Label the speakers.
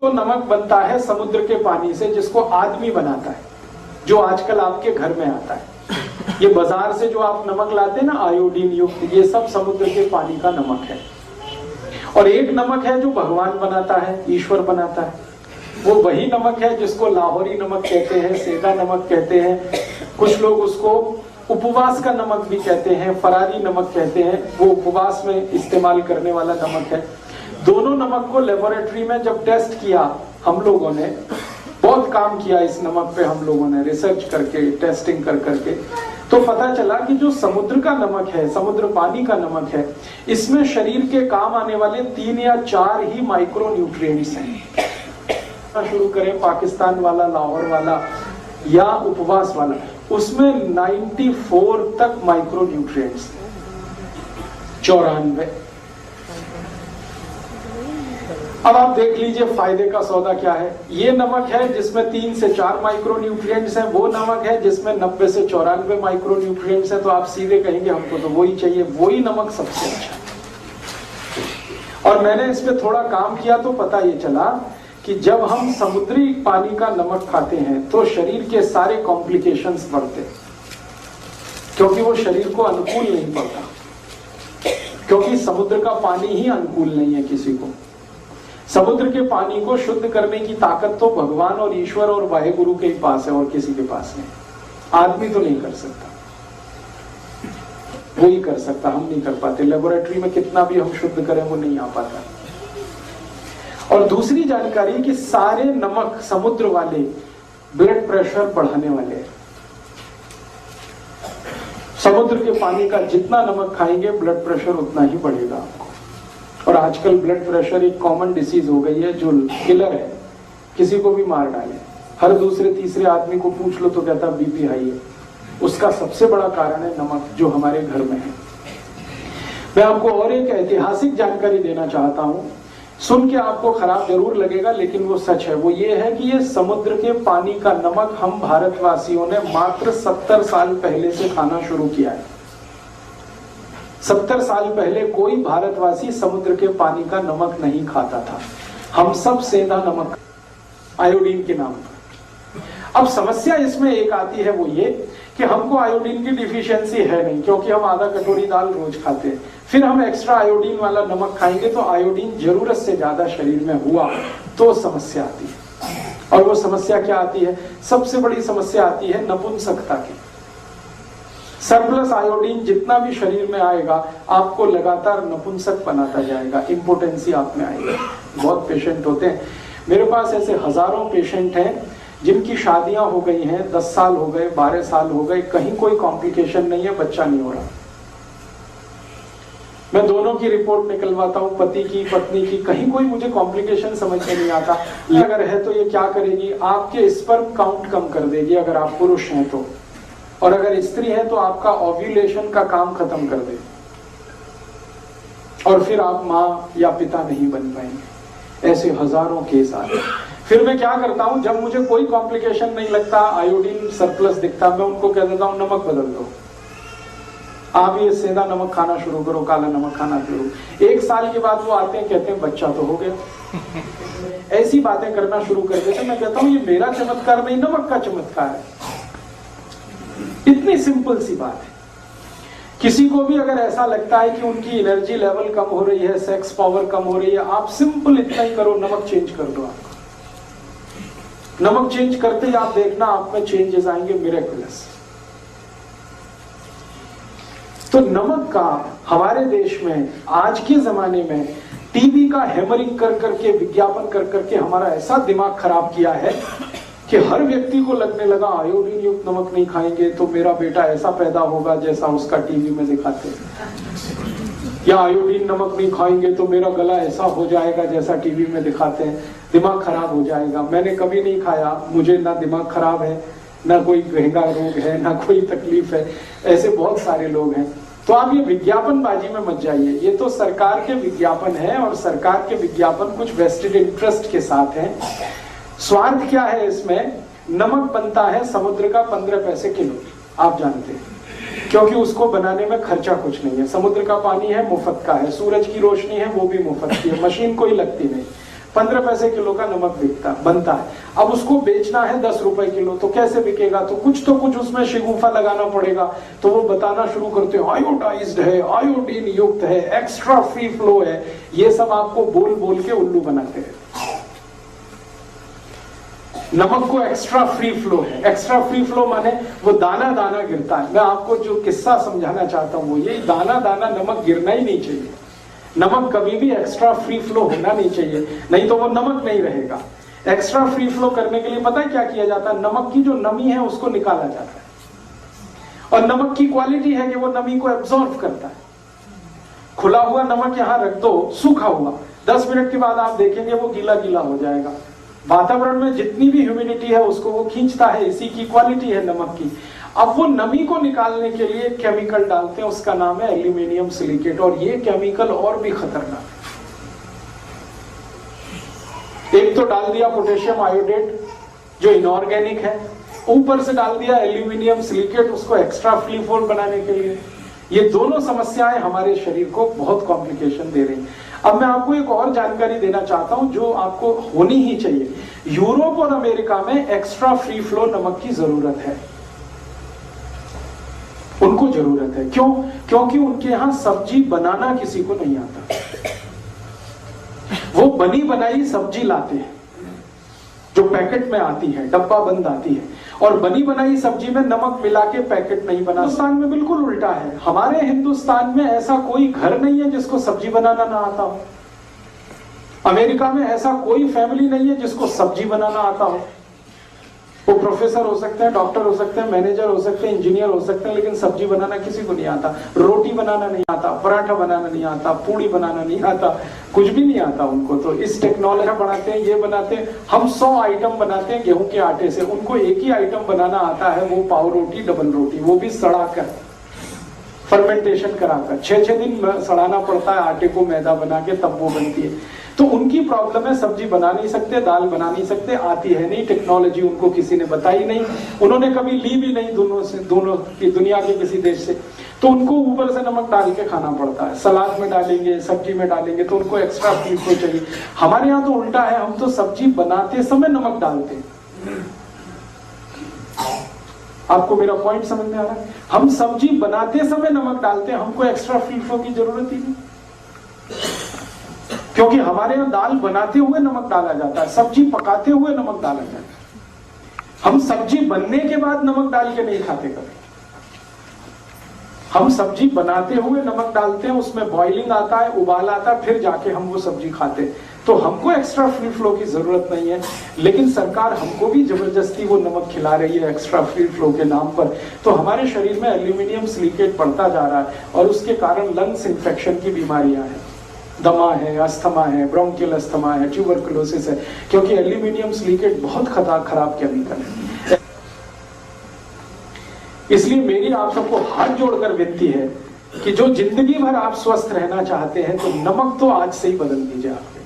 Speaker 1: तो नमक बनता है समुद्र के पानी से, जिसको आदमी बनाता है, जो आजकल आपके घर में आता है। ये बाजार से जो आप नमक लाते हैं ना आयोडीन युक्त, ये सब समुद्र के पानी का नमक है। और एक नमक है जो भगवान बनाता है, ईश्वर बनाता है। वो वही नमक है जिसको लाहौरी नमक कहते हैं, सेंधा नमक कहते हैं, कुछ लोग उसको उपवास का नमक भी कहते हैं, फरारी नमक कहते हैं। वो उपवास में इस्तेमाल करने वाला नमक है। दोनों नमक को लेबोरेटरी में जब टेस्ट किया, हम लोगों ने बहुत काम किया इस नमक पे, हम लोगों ने रिसर्च करके, टेस्टिंग कर करके, तो पता चला कि जो समुद्र का नमक है, समुद्र पानी का नमक है, इसमें शरीर के काम आने वाले 3 या 4 ही माइक्रो न्यूट्रिएंट्स हैं। शुरू करें पाकिस्तान वाला, लाहौर वाला या उपवास वाला, उसमें 94 तक माइक्रो न्यूट्रिएंट्स, 94। अब आप देख लीजिए फायदे का सौदा क्या है। ये नमक है जिसमें 3 से 4 माइक्रो न्यूट्रिएंट्स हैं, वो नमक है जिसमें 90 से 94 माइक्रो न्यूट्रिएंट्स हैं। तो आप सीधे कहेंगे हमको तो वही चाहिए, वही नमक सबसे अच्छा है। और मैंने इस पे थोड़ा काम किया तो पता ये चला कि जब हम समुद्री पानी का नमक खाते हैं तो शरीर के सारे कॉम्प्लिकेशंस बढ़ते, क्योंकि वो शरीर को अनुकूल नहीं पड़ता, क्योंकि समुद्र का पानी ही अनुकूल नहीं है किसी को। समुद्र के पानी को शुद्ध करने की ताकत तो भगवान और ईश्वर और वाहेगुरु के ही पास है, और किसी के पास नहीं। आदमी तो नहीं कर सकता, वो ही कर सकता, हम नहीं कर पाते। लेबोरेटरी में कितना भी हम शुद्ध करें वो नहीं आ पाता। और दूसरी जानकारी कि सारे नमक समुद्र वाले ब्लड प्रेशर बढ़ाने वाले हैं। समुद्र के पानी का जितना नमक खाएंगे ब्लड प्रेशर उतना ही बढ़ेगा आपको। और आजकल ब्लड प्रेशर एक कॉमन डिसीज हो गई है जो किलर है, किसी को भी मार डाले। हर दूसरे तीसरे आदमी को पूछ लो तो कहता बीपी हाई है। उसका सबसे बड़ा कारण है नमक, जो हमारे घर में है। मैं आपको और एक ऐतिहासिक जानकारी देना चाहता हूं, सुन के आपको खराब जरूर लगेगा लेकिन वो सच है। वो ये है कि ये समुद्र के पानी का नमक हम भारतवासियों ने मात्र 70 साल पहले से खाना शुरू किया है। 70 साल पहले कोई भारतवासी समुद्र के पानी का नमक नहीं खाता था। हम सब सेंधा नमक, आयोडीन के नाम पर। अब समस्या इसमें एक आती है, वो ये कि हमको आयोडीन की डिफिशियंसी है नहीं, क्योंकि हम आधा कटोरी दाल रोज खाते हैं। फिर हम एक्स्ट्रा आयोडीन वाला नमक खाएंगे तो आयोडीन जरूरत से ज्यादा शरीर में हुआ तो समस्या आती है। और वो समस्या क्या आती है? सबसे बड़ी समस्या आती है नपुंसकता की। सरप्लस आयोडीन जितना भी शरीर में आएगा आपको लगातार नपुंसक बनाता जाएगा, इंपोटेंसी आप में आएगी। बहुत पेशेंट होते हैं मेरे पास, ऐसे हजारों पेशेंट हैं जिनकी शादियां हो गई हैं, 10 साल हो गए, 12 साल हो गए, कहीं कोई कॉम्प्लिकेशन नहीं है, बच्चा नहीं हो रहा। मैं दोनों की रिपोर्ट निकलवाता हूं, पति की पत्नी की, कहीं कोई मुझे कॉम्प्लिकेशन समझ में नहीं आता। अगर है तो ये क्या करेगी? आपके स्पर्म काउंट कम कर देगी अगर आप पुरुष हैं तो, और अगर स्त्री है तो आपका ओव्यूलेशन का काम खत्म कर दे, और फिर आप माँ या पिता नहीं बन पाएंगे। ऐसे हजारों केस आते हैं। फिर मैं क्या करता हूं, जब मुझे कोई कॉम्प्लिकेशन नहीं लगता, आयोडीन सरप्लस दिखता, मैं उनको कह देता हूं नमक बदल दो, आप ये सेंधा नमक खाना शुरू करो, काला नमक खाना शुरू। 1 साल के बाद वो आते हैं, कहते हैं बच्चा तो हो गया। ऐसी बातें करना शुरू कर देते। मैं कहता हूं ये मेरा चमत्कार नहीं, नमक का चमत्कार है। इतनी सिंपल सी बात है। किसी को भी अगर ऐसा लगता है कि उनकी एनर्जी लेवल कम हो रही है, सेक्स पावर कम हो रही है, आप सिंपल इतना ही करो, नमक चेंज कर दो। आपको नमक चेंज करते ही आप देखना आप में चेंजेस आएंगे, मिरेकुलस। तो नमक का हमारे देश में आज के जमाने में टीवी का हैमरिंग कर करके, विज्ञापन कर करके हमारा ऐसा दिमाग खराब किया है कि हर व्यक्ति को लगने लगा आयोडीन युक्त नमक नहीं खाएंगे तो मेरा बेटा ऐसा पैदा होगा जैसा उसका टीवी में दिखाते हैं, या आयोडीन नमक नहीं खाएंगे तो मेरा गला ऐसा हो जाएगा जैसा टीवी में दिखाते हैं, दिमाग खराब हो जाएगा। मैंने कभी नहीं खाया, मुझे ना दिमाग खराब है, ना कोई गहरा रोग है, ना कोई तकलीफ है। ऐसे बहुत सारे लोग हैं। तो आप ये विज्ञापनबाजी में मत जाइए। ये तो सरकार के विज्ञापन है, और सरकार के विज्ञापन कुछ वेस्टेड इंटरेस्ट के साथ हैं। स्वार्थ क्या है इसमें? नमक बनता है समुद्र का 15 पैसे किलो, आप जानते हैं, क्योंकि उसको बनाने में खर्चा कुछ नहीं है। समुद्र का पानी है, मुफ्त का है। सूरज की रोशनी है, वो भी मुफ्त की है, मशीन कोई लगती नहीं। 15 पैसे किलो का नमक बनता है। अब उसको बेचना है 10 रुपए किलो, तो कैसे बिकेगा? तो कुछ उसमें शिगुफा लगाना पड़ेगा। तो वो बताना शुरू करते हैं आयोडाइज्ड है, आयोडीन युक्त है, एक्स्ट्रा फ्री फ्लो है। ये सब आपको बोल बोल के उल्लू बनाते हैं। नमक को एक्स्ट्रा फ्री फ्लो है। एक्स्ट्रा फ्री फ्लो माने वो दाना दाना गिरता है। मैं आपको जो किस्सा समझाना चाहता हूं वो ये, दाना दाना नमक गिरना ही नहीं चाहिए। नमक कभी भी एक्स्ट्रा फ्री फ्लो होना नहीं चाहिए, नहीं तो वो नमक नहीं रहेगा। एक्स्ट्रा फ्री फ्लो करने के लिए पता है क्या किया जाता है? नमक की जो नमी है उसको निकाला जाता है, और नमक की क्वालिटी है कि वो नमी को एब्जॉर्ब करता है। खुला हुआ नमक यहां रख दो, सूखा हुआ, 10 मिनट के बाद आप देखेंगे वो गीला गीला हो जाएगा। वातावरण में जितनी भी ह्यूमिडिटी है उसको वो खींचता है, इसी की क्वालिटी है नमक की। अब वो नमी को निकालने के लिए केमिकल डालते हैं, उसका नाम है एल्यूमिनियम सिलिकेट, और ये केमिकल और भी खतरनाक है। एक तो डाल दिया पोटेशियम आयोडेट जो इनऑर्गेनिक है, ऊपर से डाल दिया एल्यूमिनियम सिलिकेट उसको एक्स्ट्रा फ्री फ्लो बनाने के लिए। ये दोनों समस्याएं हमारे शरीर को बहुत कॉम्प्लिकेशन दे रही हैं। अब मैं आपको एक और जानकारी देना चाहता हूं जो आपको होनी ही चाहिए। यूरोप और अमेरिका में एक्स्ट्रा फ्री फ्लो नमक की जरूरत है, उनको जरूरत है। क्यों? क्योंकि उनके यहां सब्जी बनाना किसी को नहीं आता। वो बनी बनाई सब्जी लाते हैं जो पैकेट में आती है, डब्बा बंद आती है, और बनी बनाई सब्जी में नमक मिला के पैकेट नहीं बना। हिंदुस्तान में बिल्कुल उल्टा है। हमारे हिंदुस्तान में ऐसा कोई घर नहीं है जिसको सब्जी बनाना ना आता हो। अमेरिका में ऐसा कोई फैमिली नहीं है जिसको सब्जी बनाना आता हो। वो प्रोफेसर हो सकते हैं, डॉक्टर हो सकते हैं, मैनेजर हो सकते हैं, इंजीनियर हो सकते हैं, लेकिन सब्जी बनाना किसी को नहीं आता। रोटी बनाना नहीं आता, पराठा बनाना नहीं आता, पूड़ी बनाना नहीं आता, कुछ भी नहीं आता उनको। तो इस टेक्नोलॉजी बनाते हैं, ये बनाते हैं। हम 100 आइटम बनाते हैं गेहूं के आटे से, उनको एक ही आइटम बनाना आता है, वो पाव रोटी, डबल रोटी, वो भी सड़ाकर, फर्मेंटेशन कराकर 6-6 दिन सड़ाना पड़ता है आटे को, मैदा बना के तब वो बनती है। तो उनकी प्रॉब्लम है सब्जी बना नहीं सकते, दाल बना नहीं सकते, आती है नहीं, टेक्नोलॉजी उनको किसी ने बताई नहीं, उन्होंने कभी ली भी नहीं दोनों की दुनिया के किसी देश से। तो उनको ऊपर से नमक डाल के खाना पड़ता है। सलाद में डालेंगे, सब्जी में डालेंगे, तो उनको एक्स्ट्रा फ्री फ्लो चाहिए। हमारे यहाँ तो उल्टा है, हम तो सब्जी बनाते समय नमक डालते हैं। आपको मेरा पॉइंट समझ में आ रहा है? हम सब्जी बनाते समय नमक डालते हैं, हमको एक्स्ट्रा फ्री फ्लो की जरूरत ही नहीं, क्योंकि हमारे यहाँ दाल बनाते हुए नमक डाला जाता है, सब्जी पकाते हुए नमक डाला जाता है। हम सब्जी बनने के बाद नमक डाल के नहीं खाते कभी। हम सब्जी बनाते हुए नमक डालते हैं, उसमें बॉइलिंग आता है, उबाल आता है, फिर जाके हम वो सब्जी खाते हैं। तो हमको एक्स्ट्रा फ्री फ्लो की जरूरत नहीं है, लेकिन सरकार हमको भी जबरदस्ती वो नमक खिला रही है एक्स्ट्रा फ्री फ्लो के नाम पर। तो हमारे शरीर में एल्यूमिनियम सिलिकेट बढ़ता जा रहा है, और उसके कारण लंग्स इन्फेक्शन की बीमारियां हैं, दमा है, अस्थमा है, ब्रोंकियल अस्थमा है, ट्यूबरकुलोसिस है, क्योंकि एल्यूमिनियम सिलिकेट बहुत खराब केमिकल है। इसलिए मेरी आप सबको हाथ जोड़कर विनती है कि जो जिंदगी भर आप स्वस्थ रहना चाहते हैं तो नमक तो आज से ही बदल दीजिए आप।